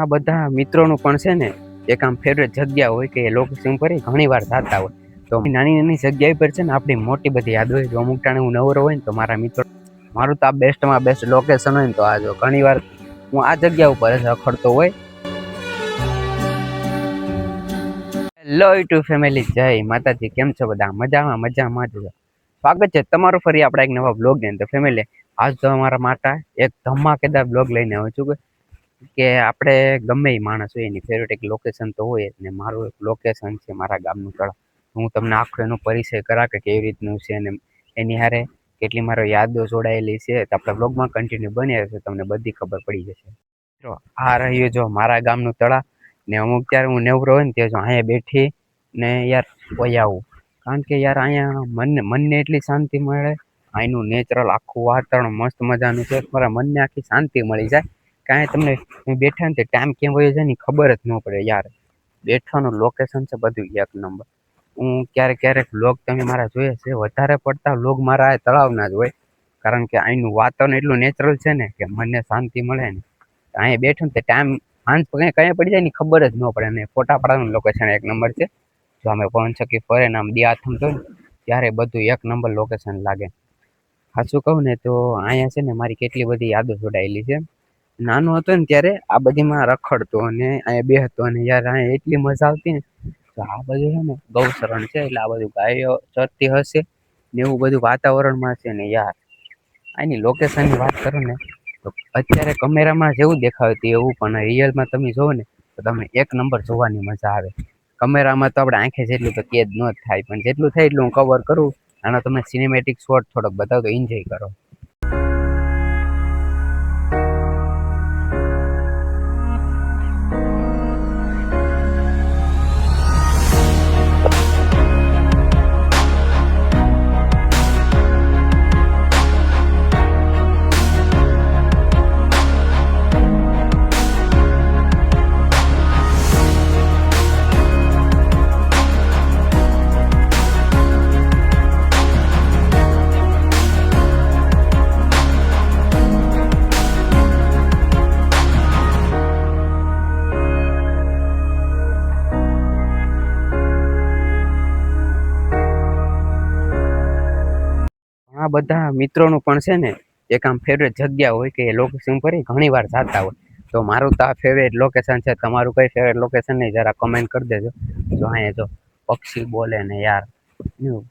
આ બધા મિત્રોનું પણ છે ને એક આમ ફેવરેટ જગ્યા હોય કે એ લોકેશન પર ઘણી વાર જતા હોય. તો નાની નાની જગ્યા પર છે ને આપણી મોટી બધી યાદ હોય. જો અમુક ટાણે હું નવરો હોય ને તો મારા મિત્રો મારું તો આ બેસ્ટમાં બેસ્ટ લોકેશન હોય ને તો આ જો ઘણી વાર હું આ જગ્યા ઉપર રખડતો હોય. હેલો યુટ્યુબ ફેમિલી, જય માતાજી. કેમ છો બધા? મજામાં જ. સ્વાગત છે તમારું ફરી આપણા એક નવા બ્લોગ ની અંદર. ફેમિલી, આજ તો અમારા માટે એક ધમાકેદાર બ્લોગ લઈને આવ્યો છું કે આપણે ગમે એ માણસ હોય એની ફેવરેટ એક લોકેશન તો હોય ને. મારું એક લોકેશન છે મારા ગામનું તળાવ. હું તમને આખો એનો પરિચય કરા કે કેવી રીતનું છે અને એની હારે કેટલી મારો યાદો જોડાયેલી છે. તો આપણે બ્લોગમાં કન્ટિન્યુ બની રહેશે, તમને બધી ખબર પડી જશે. તો આ રહ્યું જો મારા ગામનું તળાવ ને અમુક ત્યારે હું નેવરો હોય ને ત્યાં જો અહીંયા બેઠી ને યાર વહી આવું. કારણ કે યાર અહીંયા મનને એટલી શાંતિ મળે. અહીંનું નેચરલ આખું વાતાવરણ મસ્ત મજાનું છે. મારા મનને આખી શાંતિ મળી જાય. કાંઈ તમને બેઠા ને તે ટાઈમ કેમ વયો જાય ને ખબર જ ન પડે યાર. બેઠવાનું લોકેશન છે બધું એક નંબર. હું ક્યારેક વ્લોગ તમે મારા જોઈએ છે, વધારે પડતા વ્લોગ મારા આ તળાવના જ હોય. કારણ કે અહીંનું વાતાવરણ એટલું નેચરલ છે ને કે મને શાંતિ મળે ને. અહીંયા બેઠું ને તે ટાઈમ હાંસ કઈ પડી જાય ને ખબર જ ન પડે. અને ફોટા પાડવાનું લોકેશન એક નંબર છે. જો અમે પવન ચક્કી ફરે ને આમ દિયાથમ તો ત્યારે બધું એક નંબર લોકેશન લાગે. સાચું કહું ને તો અહીંયા છે ને મારી કેટલી બધી યાદો જોડાયેલી છે. નાનો હતો ને ત્યારે આ બધીમાં રખડતો અને અહીંયા બેહતો અને યાર અહીંયા એટલી મજા આવતી ને. તો આ બધું છે ને ગૌશરણ છે એટલે આ બધું ગાયો ચરતી હશે ને એવું બધું વાતાવરણમાં છે ને યાર. આની લોકેશનની વાત કરું ને તો અત્યારે કેમેરામાં જેવું દેખાતું એવું પણ રિયલમાં તમે જોવો ને તો તમને એક નંબર જોવાની મજા આવે. કેમેરામાં તો આપણે આંખે જેટલું તો કેદ ન થાય, પણ જેટલું થાય એટલું હું કવર કરું. આનો તમને સિનેમેટિક શોટ થોડોક બતાવો તો એન્જોય કરો. આ બધા મિત્રોનું પણ છે ને એક આમ ફેવરેટ જગ્યા હોય કે એ લોકેશન પર ઘણી વાર જતા હોય. તો મારું તો આ ફેવરેટ લોકેશન છે. તમારું કઈ ફેવરેટ લોકેશન નહીં જરા કમેન્ટ કરી દેજો. જો અહીંયા જો પક્ષી બોલે ને યાર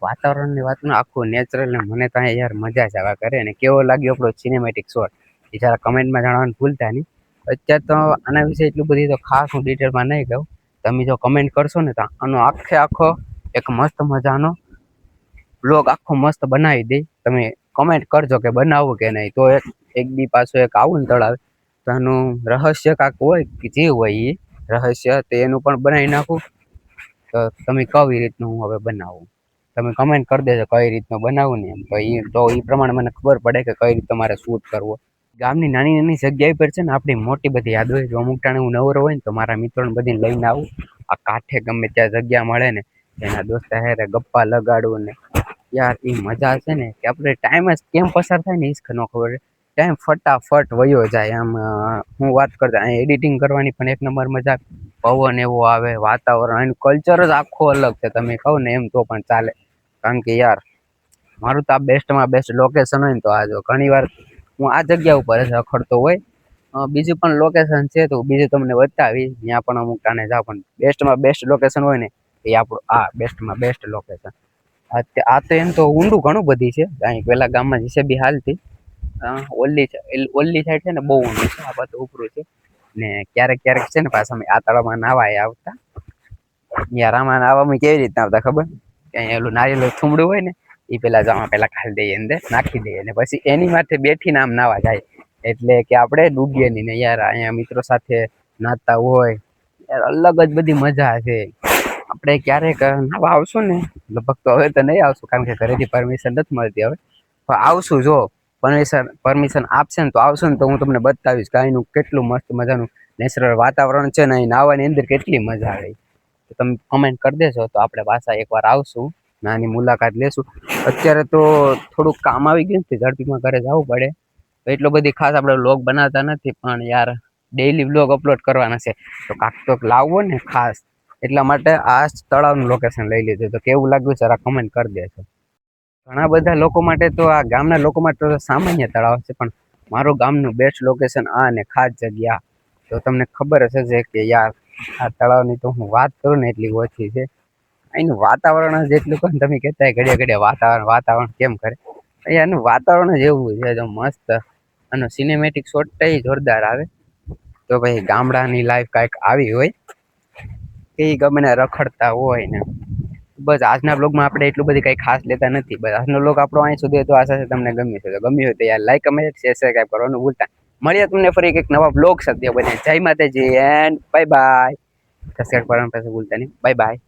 વાતાવરણની વાત આખું નેચરલ ને મને તો અહીંયા યાર મજા જ આવા કરે. ને કેવો લાગ્યો આપણો સિનેમેટિક શોટ એ જરા કમેન્ટમાં જણાવવાનું ભૂલતા નહીં. અત્યારે તો આના વિશે એટલું બધી તો ખાસ હું ડિટેલમાં નહીં કહું. તમે જો કમેન્ટ કરશો ને તો આનો આખો એક મસ્ત મજાનો બ્લોગ આખો મસ્ત બનાવી દઈ. તમે કમેન્ટ કરજો કે બનાવવું કે નહીં. તો એક દી પાછું એક આવું ને તળાવે તો એનું રહસ્ય કાંક હોય કે જે હોય એ રહસ્ય તો એનું પણ બનાવી નાખું. તો તમે કઈ રીતનું હું હવે બનાવું તમે કમેન્ટ કરી દેજો કઈ રીતનું બનાવું ને એમ. તો એ પ્રમાણે મને ખબર પડે કે કઈ રીતે તમારે શૂટ કરવો. ગામની નાની નાની જગ્યા પર છે ને આપણી મોટી બધી યાદ હોય. જો અમુક ટાણે હું નવરો હોય ને તો મારા મિત્રોને બધીને લઈને આવું. આ કાંઠે ગમે ત્યાં જગ્યા મળે ને એના દોસ્તા હેરે ગપ્પા લગાડવું ને યાર એ મજા છે ને કે આપણે ટાઈમ જ કેમ પસાર થાય ને એ જ ન ખબર. ટાઈમ ફટાફટ વયો જાય. આમ હું વાત કરતા અહીં એડિટિંગ કરવાની પણ એક નંબર મજા. પવન એવો આવે, વાતાવરણ એનું કલ્ચર જ આખું અલગ છે. તમે કહો ને એમ તો પણ ચાલે. કારણ કે યાર મારું તો આ બેસ્ટમાં બેસ્ટ લોકેશન હોય ને તો આ જો ઘણી વાર હું આ જગ્યા ઉપર રખડતો હોય. બીજું પણ લોકેશન છે તો બીજું તમને બતાવી ત્યાં પણ અમુક ટાણે જાવ. પણ બેસ્ટમાં બેસ્ટ લોકેશન હોય ને એ આપણું આ બેસ્ટમાં બેસ્ટ લોકેશન. આ તો એમ તો ઊંડું ઘણું બધી છે. અહીં પેલા ગામમાં જીસીબી હાલતી ઓલી સાઈડ છે ને બહુ ઊંડું છે. આ બધું ઉપરું છે ને ક્યારેક છે ને પાછા અમે આ તળાવમાં નાવા આવતા. યાર આમાં નાવામાં કેવી રીતના આવતા ખબર કે અહીંયા ઓલું નારિયેળ થુમડું હોય ને એ પેલા ખાલી દઈએ અંદર નાખી દઈએ અને પછી એની માથે બેઠીને આમ નાવા જાય. એટલે કે આપણે ડૂબીએ નહીં ને યાર. અહીંયા મિત્રો સાથે નાતા હોય યાર અલગ જ બધી મજા છે. આપણે ક્યારેક નાવા આવશું ને લગભગ તો હવે તો નહીં આવશું કારણ કે ઘરેથી પરમિશન નથી મળતી હવે. પણ આવશું જો પરમિશન આપશે ને તો આવશું ને તો હું તમને બતાવીશ કે અહીંનું કેટલું મસ્ત મજાનું નેચરલ વાતાવરણ છે ને અહીં નાવાની અંદર કેટલી મજા આવે. તો તમે કમેન્ટ કરી દેજો તો આપણે પાછા એકવાર આવશું, નાની મુલાકાત લેશું. અત્યારે તો થોડુંક કામ આવી ગયું ને ઝડપીમાં ઘરે જવું પડે તો એટલો બધી ખાસ આપણે વ્લોગ બનાવતા નથી. પણ યાર ડેઈલી વ્લોગ અપલોડ કરવાના છે, તો કાંક તો લાવવો ને ખાસ, એટલા માટે આ તળાવનું લોકેશન લઈ લીધું. તો કેવું લાગ્યું જરા કમેન્ટ કરી દેજો. ઘણા બધા લોકો માટે તો આ ગામના લોકો માટે તો સામાન્ય તળાવ છે, પણ મારું ગામનું બેસ્ટ લોકેશન આ અને ખાસ જગ્યા તો તમને ખબર હશે કે યાર આ તળાવની તો હું વાત કરું ને એટલી ઓછી છે. અહીંનું વાતાવરણ જેટલું પણ તમે કહેતા ઘડિયા ઘડિયા વાતાવરણ કેમ કરે, અહીંયાનું વાતાવરણ જ એવું છે તો મસ્ત. અને સિનેમેટિક શોટ જોરદાર આવે. તો ભાઈ ગામડાની લાઈફ કાંઈક આવી હોય એ ગમે ને રખડતા હોય ને. બસ આજના બ્લોગમાં આપણે એટલું બધી કંઈ ખાસ લેતા નથી. બસ આજનો બ્લોગ આપણો અહીં સુધી હતો. આશા છે તમને ગમ્યું છે. તો ગમ્યું હોય તો યાર લાઈક, કમેન્ટ, શેર, સબસ્ક્રાઈબ કરવાનું ભૂલતા. મળીએ તમને ફરી એક નવા બ્લોગ સાથે. બને જય માતાજી એન્ડ બાય બાય. સબસ્ક્રાઈબ કરવાનું ભૂલતા નહીં. Bye bye.